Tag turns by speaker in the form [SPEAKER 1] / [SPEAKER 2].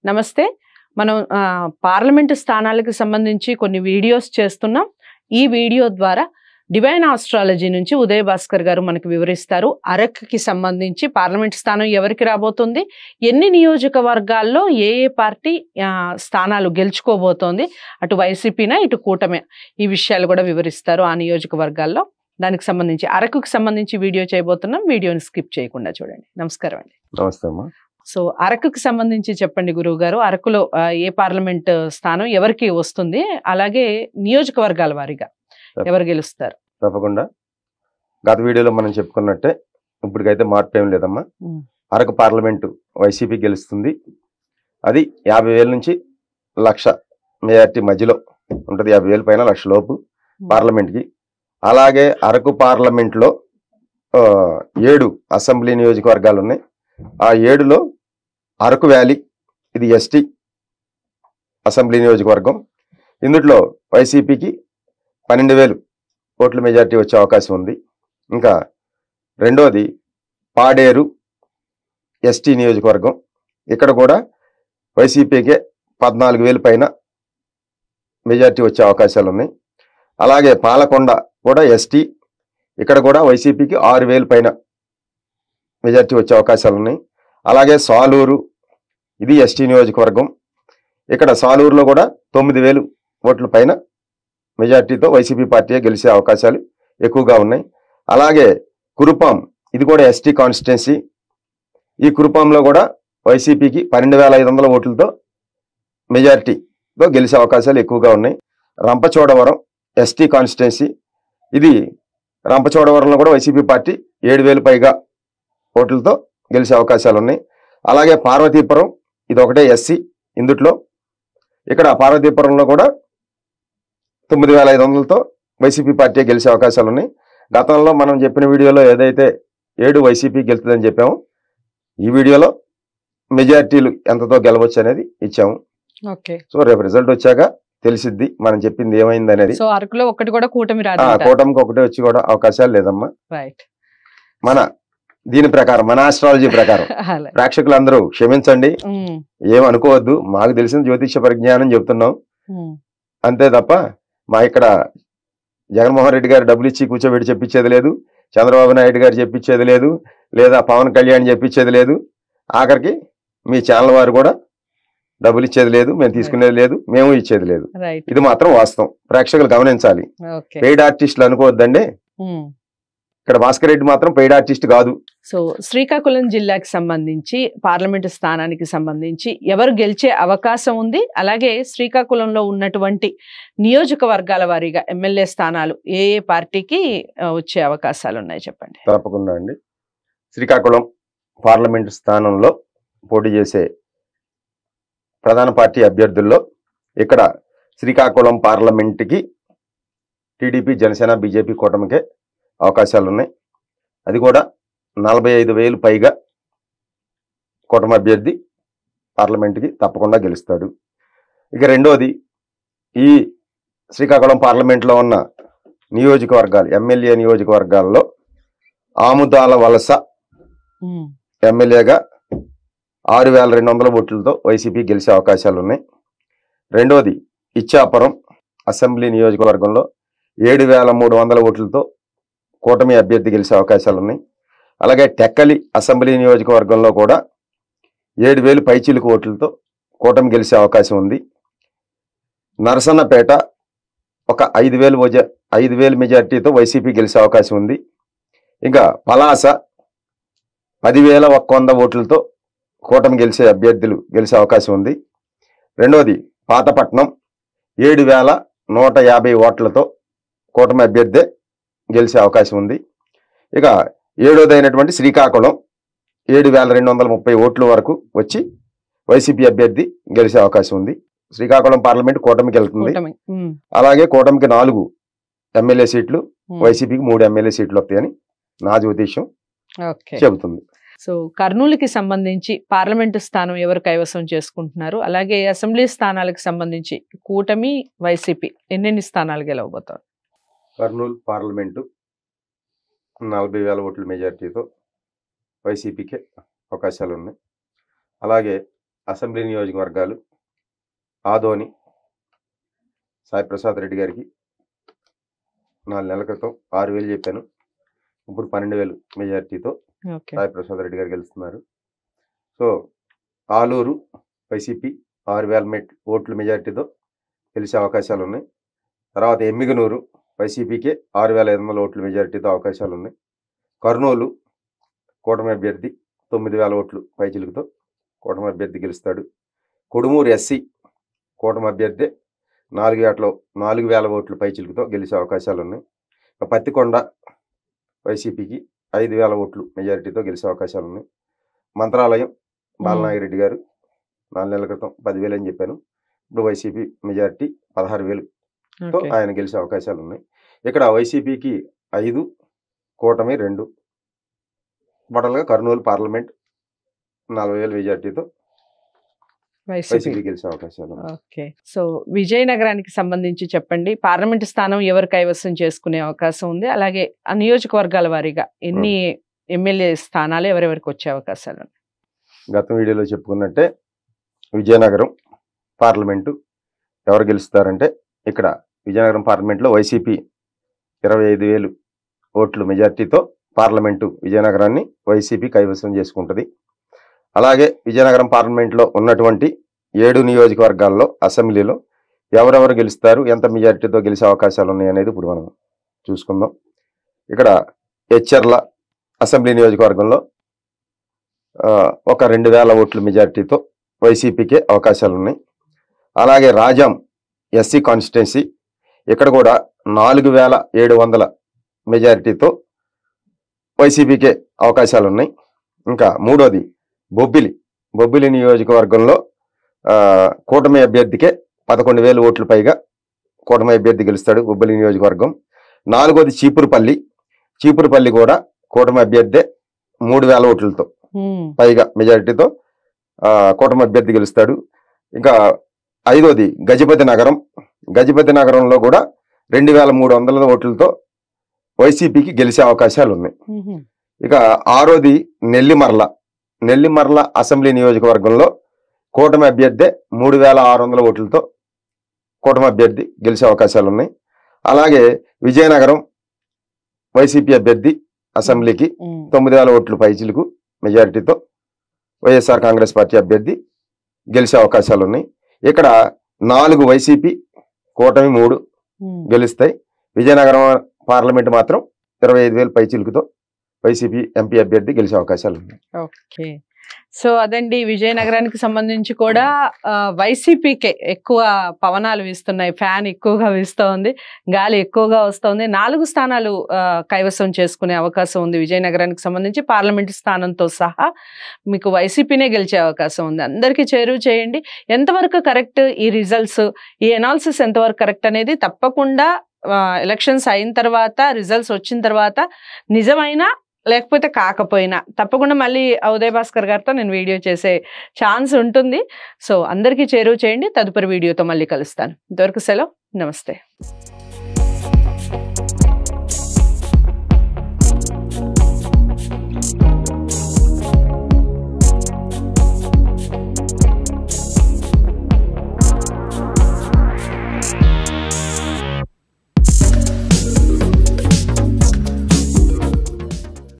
[SPEAKER 1] నమస్తే. మనం పార్లమెంట్ స్థానాలకు సంబంధించి కొన్ని వీడియోస్ చేస్తున్నాం. ఈ వీడియో ద్వారా డివైన్ ఆస్ట్రాలజీ నుంచి ఉదయ్ భాస్కర్ గారు మనకు వివరిస్తారు. అరక్కి సంబంధించి పార్లమెంట్ స్థానం ఎవరికి రాబోతుంది, ఎన్ని నియోజకవర్గాల్లో ఏ ఏ పార్టీ స్థానాలు గెలుచుకోబోతోంది, అటు వైసీపీనా ఇటు కూటమి, ఈ విషయాలు కూడా వివరిస్తారు. ఆ నియోజకవర్గాల్లో దానికి సంబంధించి అరకుకి సంబంధించి వీడియో చేయబోతున్నాం. వీడియోని స్కిప్ చేయకుండా చూడండి. నమస్కారం అండి.
[SPEAKER 2] నమస్తే అమ్మా.
[SPEAKER 1] సో అరకుకి సంబంధించి చెప్పండి గురువు గారు. అరకులో ఏ పార్లమెంట్ స్థానం ఎవరికి వస్తుంది, అలాగే నియోజకవర్గాల వారీగా ఎవరు గెలుస్తారు?
[SPEAKER 2] తప్పకుండా గత వీడియోలో మనం చెప్పుకున్నట్టే ఇప్పటికైతే మార్పు ఏం లేదమ్మా. అరకు పార్లమెంటు వైసీపీ గెలుస్తుంది. అది 50,000 నుంచి 1,00,000 మెజార్టీ మధ్యలో ఉంటుంది. 50,000 పైన 1,00,000 లోపు పార్లమెంట్కి. అలాగే అరకు పార్లమెంట్లో 7 అసెంబ్లీ నియోజకవర్గాలు ఉన్నాయి. ఆ 7లో అరకు వ్యాలీ ఇది ఎస్టీ అసెంబ్లీ నియోజకవర్గం. ఇందులో వైసీపీకి 12,000 ఓట్ల మెజార్టీ వచ్చే అవకాశం ఉంది. ఇంకా రెండోది పాడేరు ఎస్టీ నియోజకవర్గం. ఇక్కడ కూడా వైసీపీకే 14,000 పైన మెజార్టీ వచ్చే అవకాశాలు ఉన్నాయి. అలాగే పాలకొండ కూడా ఎస్టీ, ఇక్కడ కూడా వైసీపీకి 6,000 పైన మెజార్టీ వచ్చే అవకాశాలు ఉన్నాయి. అలాగే సాలూరు ఇది ఎస్టీ నియోజకవర్గం. ఇక్కడ సాలూరులో కూడా 9,000 ఓట్ల పైన మెజార్టీతో వైసీపీ పార్టీ గెలిచే అవకాశాలు ఎక్కువగా ఉన్నాయి. అలాగే కురుపాం ఇది కూడా ఎస్టీ కాన్స్టిట్యున్సీ. ఈ కురుపాంలో కూడా వైసీపీకి 12,500 ఓట్లతో మెజార్టీతో గెలిచే అవకాశాలు ఎక్కువగా ఉన్నాయి. Rampachodavaram ST constituency. ఇది రంపచోడవరంలో కూడా వైసీపీ పార్టీ 7,000 పైగా ఓట్లతో గెలిచే అవకాశాలు ఉన్నాయి. అలాగే పార్వతీపురం ఇది ఒకటే ఎస్సీ. ఇందుట్లో ఇక్కడ పార్వతీపురంలో కూడా 9,500తో వైసీపీ పార్టీ గెలిచే అవకాశాలు ఉన్నాయి. గతంలో మనం చెప్పిన వీడియోలో ఏదైతే 7 వైసీపీ గెలుతుందని చెప్పామో, ఈ వీడియోలో మెజార్టీలు ఎంతతో గెలవచ్చు అనేది ఇచ్చాము. సో రేపు రిజల్ట్ వచ్చాక తెలిసిద్ది మనం చెప్పింది ఏమైంది అనేది.
[SPEAKER 1] సో అరకులో ఒకటి కూడా కూటమికి
[SPEAKER 2] ఒకటే వచ్చి కూడా అవకాశాలు లేదమ్మా. మన దీని ప్రకారం, మన ఆస్ట్రాలజీ ప్రకారం ప్రేక్షకులందరూ క్షమించండి, ఏమనుకోవద్దు. మాకు తెలిసిన జ్యోతిష పరిజ్ఞానం చెప్తున్నాం అంతే తప్ప మా ఇక్కడ జగన్మోహన్ రెడ్డి గారు డబ్బులు ఇచ్చి కూర్చోబెట్టి చెప్పించేది లేదు, చంద్రబాబు నాయుడు గారు చెప్పించేది లేదు, లేదా పవన్ కళ్యాణ్ చెప్పించేది లేదు, ఆఖరికి మీ ఛానల్ వారు కూడా డబ్బులు ఇచ్చేది లేదు, మేము తీసుకునేది లేదు, మేము ఇచ్చేది లేదు. ఇది మాత్రం వాస్తవం, ప్రేక్షకులు గమనించాలి. పెయిడ్ ఆర్టిస్టులు అనుకోవద్దండి. ఇక్కడ భాస్కర్ రెడ్డి మాత్రం పెయిడ్ ఆర్టిస్ట్ కాదు.
[SPEAKER 1] సో శ్రీకాకుళం జిల్లాకి సంబంధించి పార్లమెంటు స్థానానికి సంబంధించి ఎవరు గెలిచే అవకాశం ఉంది, అలాగే శ్రీకాకుళంలో ఉన్నటువంటి నియోజకవర్గాల వారీగా ఎమ్మెల్యే స్థానాలు ఏ ఏ పార్టీకి వచ్చే అవకాశాలు ఉన్నాయి చెప్పండి.
[SPEAKER 2] తప్పకుండా అండి. శ్రీకాకుళం పార్లమెంటు స్థానంలో పోటీ చేసే ప్రధాన పార్టీ అభ్యర్థుల్లో ఇక్కడ శ్రీకాకుళం పార్లమెంటుకి టీడీపీ, జనసేన, బీజేపీ కూటమికే అవకాశాలు ఉన్నాయి. అది కూడా 45,000 పైగా కూటమి అభ్యర్థి పార్లమెంటుకి తప్పకుండా గెలుస్తాడు. ఇక రెండోది, ఈ శ్రీకాకుళం పార్లమెంట్లో ఉన్న నియోజకవర్గాలు, ఎమ్మెల్యే నియోజకవర్గాల్లో ఆముదాల వలస ఎమ్మెల్యేగా 6,200 ఓట్లతో వైసీపీ గెలిచే అవకాశాలు ఉన్నాయి. రెండోది ఇచ్చాపురం అసెంబ్లీ నియోజకవర్గంలో 7,300 ఓట్లతో కూటమి అభ్యర్థి గెలిచే అవకాశాలు ఉన్నాయి. అలాగే టెక్కలి అసెంబ్లీ నియోజకవర్గంలో కూడా 7,000 పైచిలుకు ఓట్లతో కూటమి గెలిచే అవకాశం ఉంది. నరసన్నపేట ఒక 5,000 మెజార్టీతో వైసీపీ గెలిచే అవకాశం ఉంది. ఇంకా పలాస 10,100 ఓట్లతో కూటమి గెలిచే అభ్యర్థులు గెలిచే అవకాశం ఉంది. రెండోది పాతపట్నం 7,150 ఓట్లతో కూటమి అభ్యర్థి గెలిచే అవకాశం ఉంది. ఇక ఏడోది అయినటువంటి శ్రీకాకుళం 7,230 ఓట్ల వరకు వచ్చి వైసీపీ అభ్యర్థి గెలిచే అవకాశం ఉంది. శ్రీకాకుళం పార్లమెంట్ కూటమికి వెళ్తుంది. అలాగే కూటమికి 4 ఎమ్మెల్యే సీట్లు, వైసీపీకి 3 ఎమ్మెల్యే సీట్లు వస్తాయని నా జ్యోతిష్యం చెబుతుంది.
[SPEAKER 1] సో కర్నూలుకి సంబంధించి పార్లమెంటు స్థానం ఎవరు కైవసం చేసుకుంటున్నారు, అలాగే అసెంబ్లీ స్థానాలకు సంబంధించి కూటమి, వైసీపీ ఎన్నెన్ని స్థానాలు గెలవబోతారు?
[SPEAKER 2] కర్నూలు పార్లమెంటు 40,000 ఓట్ల మెజార్టీతో వైసీపీకి అవకాశాలు ఉన్నాయి. అలాగే అసెంబ్లీ నియోజకవర్గాలు ఆదోని సాయి ప్రసాద్ రెడ్డి గారికి 4 నెలల క్రితం 6,000 చెప్పాను. ఇప్పుడు 12,000 మెజార్టీతో సాయి ప్రసాద్ రెడ్డి గారు గెలుస్తున్నారు. సో ఆలూరు వైసీపీ 6,000 ఓట్ల మెజార్టీతో గెలిచే అవకాశాలు ఉన్నాయి. తర్వాత ఎమ్మిగనూరు వైసీపీకే 6,500 ఓట్ల మెజార్టీతో అవకాశాలు ఉన్నాయి. కర్నూలు కూటమి అభ్యర్థి 9,000 ఓట్లు పైచిలుకుతో కూటమి అభ్యర్థి గెలుస్తాడు. కొడుమూరు ఎస్సీ కూటమి అభ్యర్థి 4,000 ఓట్లు పైచిలుకుతో గెలిచే అవకాశాలు ఉన్నాయి. పత్తికొండ వైసీపీకి 5,000 ఓట్లు మెజారిటీతో గెలిచే అవకాశాలు ఉన్నాయి. మంత్రాలయం బాలనాగిరెడ్డి గారు 4 నెలల క్రితం 10,000 అని చెప్పాను. ఇప్పుడు వైసీపీ మెజారిటీ 16,000తో ఆయన గెలిచే అవకాశాలు ఉన్నాయి. ఇక్కడ వైసీపీకి 5, కూటమి 2. టోటల్గా కర్నూలు పార్లమెంట్ 40,000 మెజార్టీతో వైసీపీ గెలిచే అవకాశాలు.
[SPEAKER 1] ఓకే, సో విజయనగరానికి సంబంధించి చెప్పండి. పార్లమెంట్ స్థానం ఎవరు కైవసం చేసుకునే అవకాశం ఉంది? అలాగే ఆ నియోజకవర్గాల వారీగా ఎన్ని ఎమ్మెల్యే స్థానాలు ఎవరెవరికి వచ్చే అవకాశాలు ఉన్నాయి?
[SPEAKER 2] గత వీడియోలో చెప్పుకున్నట్టే విజయనగరం పార్లమెంటు ఎవరు గెలుస్తారంటే, ఇక్కడ విజయనగరం పార్లమెంట్లో వైసీపీ 25,000 ఓట్లు మెజార్టీతో పార్లమెంటు విజయనగరాన్ని వైసీపీ కైవసం చేసుకుంటుంది. అలాగే విజయనగరం పార్లమెంట్లో ఉన్నటువంటి 7 నియోజకవర్గాల్లో అసెంబ్లీలో ఎవరెవరు గెలుస్తారు, ఎంత మెజారిటీతో గెలిచే అవకాశాలు ఉన్నాయి అనేది ఇప్పుడు మనం చూసుకుందాం. ఇక్కడ ఎచ్చర్ల అసెంబ్లీ నియోజకవర్గంలో ఒక 2,000 ఓట్ల మెజారిటీతో వైసీపీకే అవకాశాలు ఉన్నాయి. అలాగే రాజాం ఎస్సీ కాన్స్టిట్యున్సీ ఇక్కడ కూడా 4,700 మెజారిటీతో వైసీపీకే అవకాశాలు ఉన్నాయి. ఇంకా మూడోది బొబ్బిలి నియోజకవర్గంలో కూటమి అభ్యర్థికే 11,000 ఓట్లు పైగా కూటమి అభ్యర్థి గెలుస్తాడు బొబ్బిలి నియోజకవర్గం. 4వది చీపురుపల్లి కూడా కూటమి అభ్యర్థి 3,000 ఓట్లతో పైగా మెజారిటీతో కూటమి అభ్యర్థి గెలుస్తాడు. ఇంకా 5వది గజపతి నగరంలో కూడా 2,300 ఓట్లతో వైసీపీకి గెలిచే అవకాశాలు ఉన్నాయి. ఇక 6వది నెల్లిమర్ల అసెంబ్లీ నియోజకవర్గంలో కూటమి అభ్యర్థి 3,600 ఓట్లతో కూటమి అభ్యర్థి గెలిచే అవకాశాలు ఉన్నాయి. అలాగే విజయనగరం వైసీపీ అభ్యర్థి అసెంబ్లీకి 9,000 ఓట్లు పైచిలుకు మెజారిటీతో వైఎస్ఆర్ కాంగ్రెస్ పార్టీ అభ్యర్థి గెలిచే అవకాశాలు ఉన్నాయి. ఇక్కడ 4 వైసీపీ, కూటమి 3 గెలుస్తాయి. విజయనగరం పార్లమెంట్ మాత్రం 25,000 పైచిలుకుతో వైసీపీ ఎంపీ అభ్యర్థి గెలిచే అవకాశాలు ఉన్నాయి.
[SPEAKER 1] ఓకే, సో అదండి విజయనగరానికి సంబంధించి కూడా వైసీపీకే ఎక్కువ పవనాలు వీస్తున్నాయి, ఫ్యాన్ ఎక్కువగా వీస్తోంది, గాలి ఎక్కువగా వస్తుంది. 4 స్థానాలు కైవసం చేసుకునే అవకాశం ఉంది విజయనగరానికి సంబంధించి. పార్లమెంటు స్థానంతో సహా మీకు వైసీపీనే గెలిచే అవకాశం ఉంది. అందరికీ చేరువ చేయండి. ఎంతవరకు కరెక్ట్ ఈ రిజల్ట్స్, ఈ అనాలిసిస్ ఎంతవరకు కరెక్ట్ అనేది తప్పకుండా ఎలక్షన్స్ అయిన తర్వాత, రిజల్ట్స్ వచ్చిన తర్వాత నిజమైన లేకపోతే కాకపోయినా తప్పకుండా మళ్ళీ ఉదయ్ భాస్కర్ గారితో నేను వీడియో చేసే ఛాన్స్ ఉంటుంది. సో అందరికీ చేరువ చేయండి. తదుపరి వీడియోతో మళ్ళీ కలుస్తాను. ఇంతవరకు సెలవు, నమస్తే.